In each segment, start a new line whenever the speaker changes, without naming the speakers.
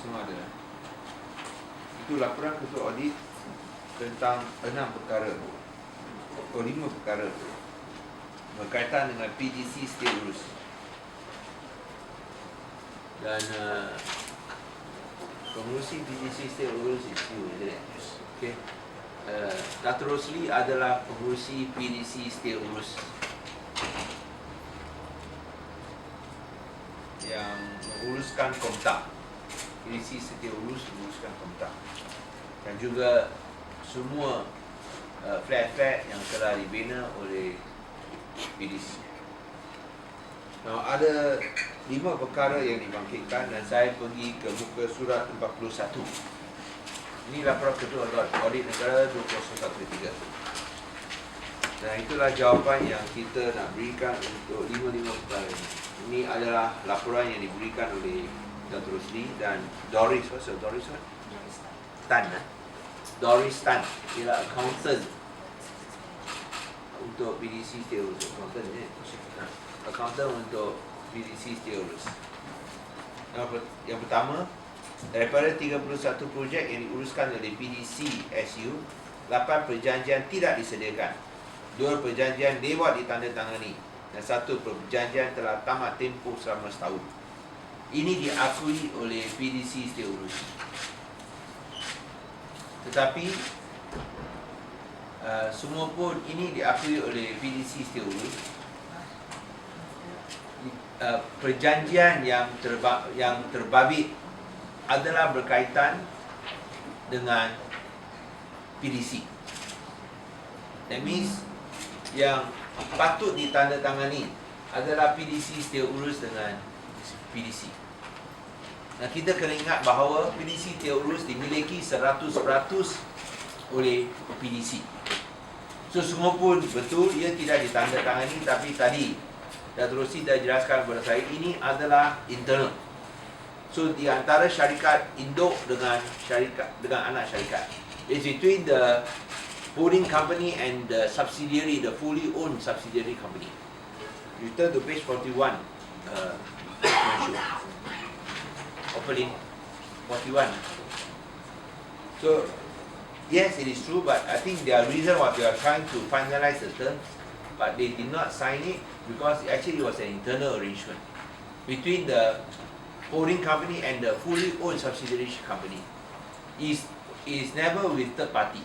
semua ada. Itu laporan ketua audit tentang 6 perkara atau 5 perkara berkaitan dengan PDC State Urus. Dan pengurusi PDC State Urus itu, okay. Dato' Rosli adalah pengurusi PDC State Urus yang menguruskan Komtak. PDC State Urus menguruskan Komtak, dan juga semua flat-flat yang telah dibina oleh PDC. Nah, ada 5 perkara yang dibangkitkan dan saya pergi ke muka surat 41. Ini laporan ketua audit negara 2013. Dan itulah jawapan yang kita nak berikan untuk 5 perkara ini. Ini adalah laporan yang diberikan oleh Dato' Rosli dan Doris. Doris Tan. Doris Tan. Ialah accountant untuk PDC State Urus. Accountant untuk PDC State Urus. Yang pertama, daripada 31 projek yang diuruskan oleh PDC SU, 8 perjanjian tidak disediakan, 2 perjanjian lewat ditandatangani, dan 1 perjanjian telah tamat tempoh selama setahun. Ini diakui oleh PDC State Urus. Tetapi semua pun ini diakui oleh PDC State Urus. Perjanjian yang terbabit adalah berkaitan dengan PDC. That means yang patut ditandatangani adalah PDC State Urus dengan PDC. Nah, kita kena ingat bahawa PDC State Urus dimiliki 100% oleh PDC. So semua pun betul, ia tidak ditandatangani, tapi tadi Dato' Rosli dah jelaskan kepada saya, ini adalah internal. So di antara syarikat induk dengan anak syarikat. It's between the holding company and the subsidiary, the fully owned subsidiary company. You turn to page 41. Opening 41. So yes, it is true, but I think there are reasons why they are trying to finalize the terms, but they did not sign it because actually it was an internal arrangement between the holding company and the fully owned subsidiary company. Is never with third party.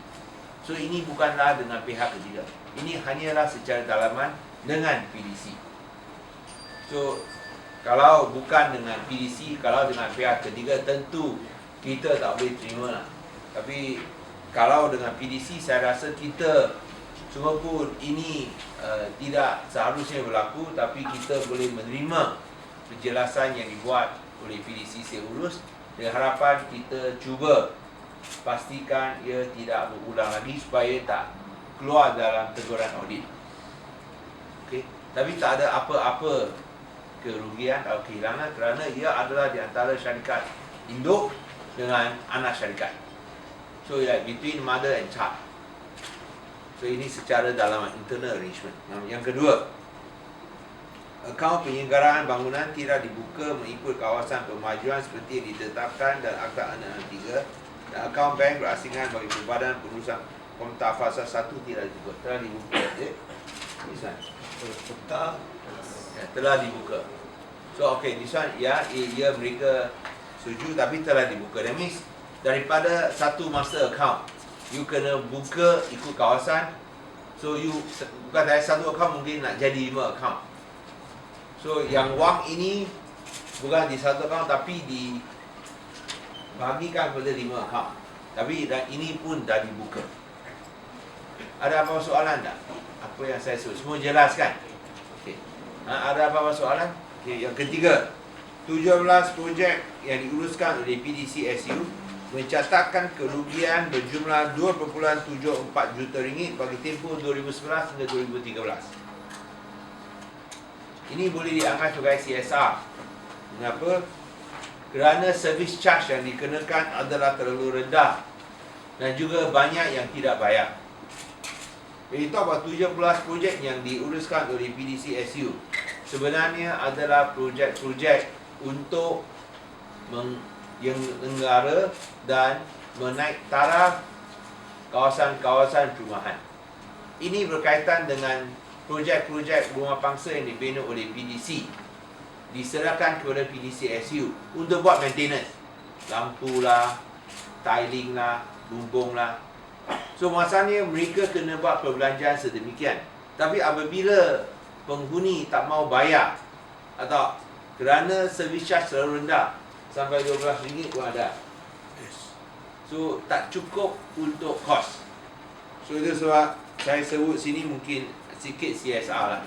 So ini bukanlah dengan pihak ketiga. Ini hanyalah secara dalaman dengan PDC. So kalau bukan dengan PDC, kalau dengan pihak ketiga, tentu kita tak boleh terima lah. Tapi kalau dengan PDC, saya rasa kita semua pun ini tidak seharusnya berlaku, tapi kita boleh menerima penjelasan yang dibuat oleh PDC State Urus dengan harapan kita cuba pastikan ia tidak berulang lagi supaya tak keluar dalam teguran audit. Okey, tapi tak ada apa-apa kerugian atau kehilangan kerana ia adalah di antara syarikat induk dengan anak syarikat. So like between mother and child. So ini secara dalam internal arrangement. Yang kedua, akaun penyelenggaraan bangunan tidak dibuka mengikut kawasan pemajuan seperti yang ditetapkan dalam Akta 663, dan akaun bank berasingan bagi Badan Pengurusan Komtak Fasa 1 tidak dibuka. Telah dibuka. Telah dibuka. So okay, this one ya, mereka setuju tapi telah dibuka. That means daripada satu master account, you kena buka ikut kawasan. So you bukan dari satu account mungkin nak jadi 5 account. So yang wang ini bukan di satu account tapi dibahagikan kepada 5 account. Tapi dan ini pun dah dibuka. Ada apa soalan tak? Apa yang saya sebut semua jelaskan. Okay. Ada apa soalan? Okay. Yang ketiga, 17 projek yang diuruskan oleh PDC SU mencatatkan kerugian berjumlah 2.74 juta ringgit bagi tempoh 2011 hingga 2013. Ini boleh dianggap sebagai CSR. Mengapa? Kerana service charge yang dikenakan adalah terlalu rendah dan juga banyak yang tidak bayar. Jadi itu about 17 projek yang diuruskan oleh PDC SU sebenarnya adalah projek-projek untuk yang negara dan menaik taraf kawasan-kawasan perumahan. Ini berkaitan dengan projek-projek rumah pangsa yang dibina oleh PDC, diserahkan kepada PDCSU untuk buat maintenance, lampu lah, tiling lah, bumbung lah. So masalahnya mereka kena buat perbelanjaan sedemikian. Tapi apabila penghuni tak mau bayar atau kerana servis charge terlalu rendah sampai RM12 pun ada, so tak cukup untuk kos. So itu sebab saya sebut sini mungkin sikit CSR lah.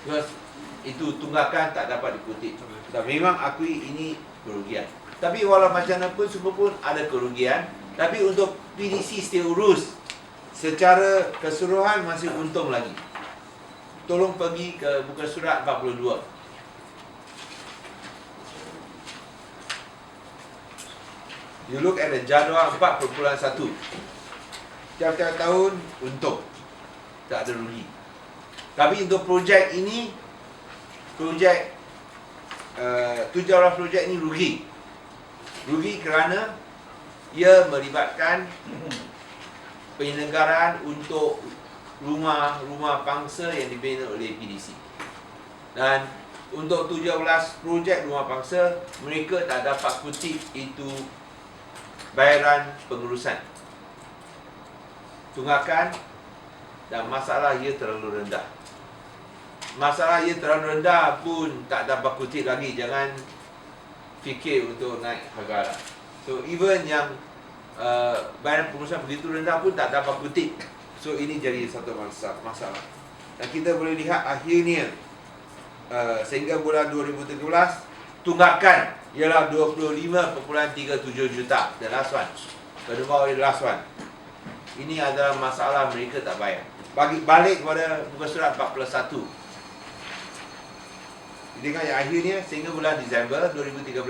Because itu tunggakan tak dapat dikutip. So, memang akui ini kerugian. Tapi walau macam mana pun semua pun ada kerugian. Tapi untuk PDC still urus, secara keseluruhan masih untung lagi. Tolong pergi ke muka surat 42. You look at the jadual 4.1. Tiap-tiap tahun untung, tak ada rugi. Tapi untuk projek ini, projek 17 projek ini rugi. Rugi kerana ia melibatkan penyelenggaraan untuk rumah-rumah pangsa yang dibina oleh PDC. Dan untuk 17 projek rumah pangsa, mereka tak dapat kutip itu bayaran pengurusan, tunggakan, dan masalah ia terlalu rendah. Masalah ia terlalu rendah pun tak dapat kutip lagi. Jangan fikir untuk naik harga lah. So even yang bayaran pengurusan begitu rendah pun tak dapat kutip. So ini jadi satu masalah. Dan kita boleh lihat akhirnya sehingga bulan 2013 tunggakan ialah 25.37 juta. The last one, the last one. Ini adalah masalah mereka tak bayar. Balik kepada muka surat 41. Dengan yang akhirnya sehingga bulan Disember 2013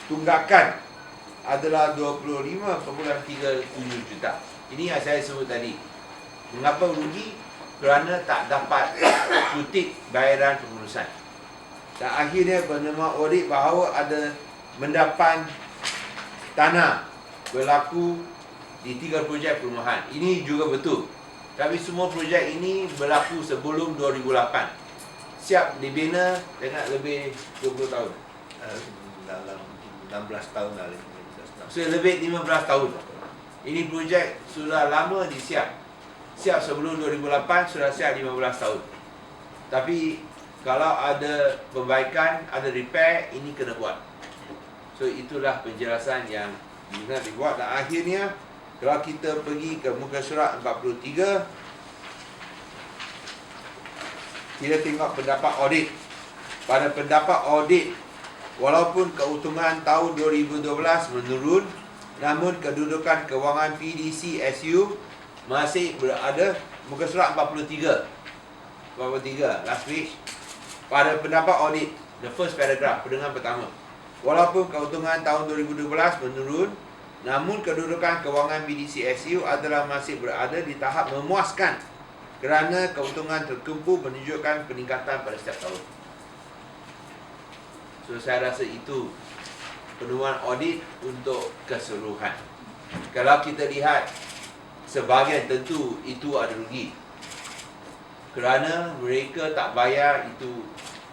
tunggakan adalah 25.37 juta. Ini yang saya sebut tadi. Mengapa rugi? Kerana tak dapat kutip bayaran pengurusan. Dan akhirnya penerimaan audit bahawa ada mendapat tanah berlaku di 3 projek perumahan. Ini juga betul. Tapi semua projek ini berlaku sebelum 2008. Siap dibina dengan lebih 20 tahun.
Dalam 16 tahun lah, 15 tahun.
So lebih 15 tahun. Ini projek sudah lama disiap. Siap sebelum 2008, sudah siap 15 tahun. Tapi kalau ada perbaikan, ada repair, ini kena buat. So itulah penjelasan yang kena dibuat. Dan akhirnya kalau kita pergi ke muka surat 43, kita tengok pendapat audit. Pada pendapat audit, walaupun keuntungan tahun 2012 menurun, namun kedudukan kewangan PDCSU masih berada. Muka surat 43, last page. Pada pendapat audit, the first paragraph, pendengar pertama. Walaupun keuntungan tahun 2012 menurun, namun kedudukan kewangan PDCSU adalah masih berada di tahap memuaskan kerana keuntungan terkumpul menunjukkan peningkatan pada setiap tahun. So saya rasa itu penuan audit untuk keseluruhan. Kalau kita lihat sebahagian, tentu itu ada rugi kerana mereka tak bayar itu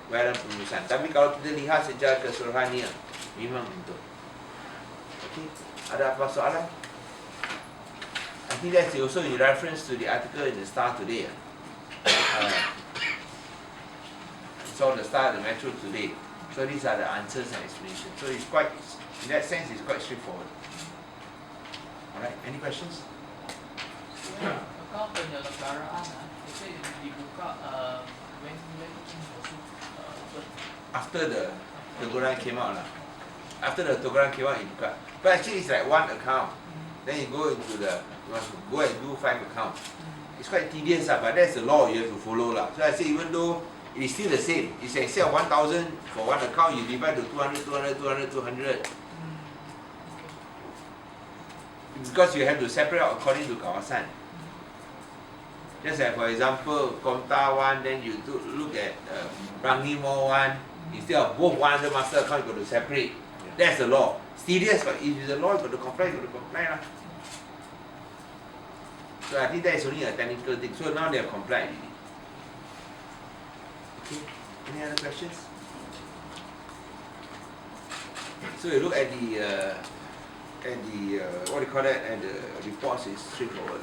bayaran pengurusan. Tapi kalau kita lihat secara keseluruhannya, memang betul. Okey, ada apa soalan? I think that's also in reference to the article in the Star today. It's all the Star, the Metro today. So these are the answers and explanations. So it's quite, in that sense, it's quite straightforward. Alright, any questions?
Account penyelenggaraan itu dibuka when
After the teguran came out lah. After the teguran came out, it buka. But actually, it's like one account. Then you go into the, you must go and do 5 accounts. It's quite tedious lah, but that's the law you have to follow lah. So I say, even though it is still the same, it's like say 1,000 for one account, you divide to 200, 200, 200, 200. Because you have to separate out according to kawasan. Just like for example, Komta 1, then you look at Rangi Mall 1, Instead of both one under master account, you got to separate. That's the law. Serious, but if it's the law, you got to comply, lah. So I think that is only a technical thing. So now they have complied already. Okay. Any other questions? So you look at the what do you call that? And the reports is straightforward.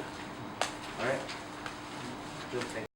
All right. So thank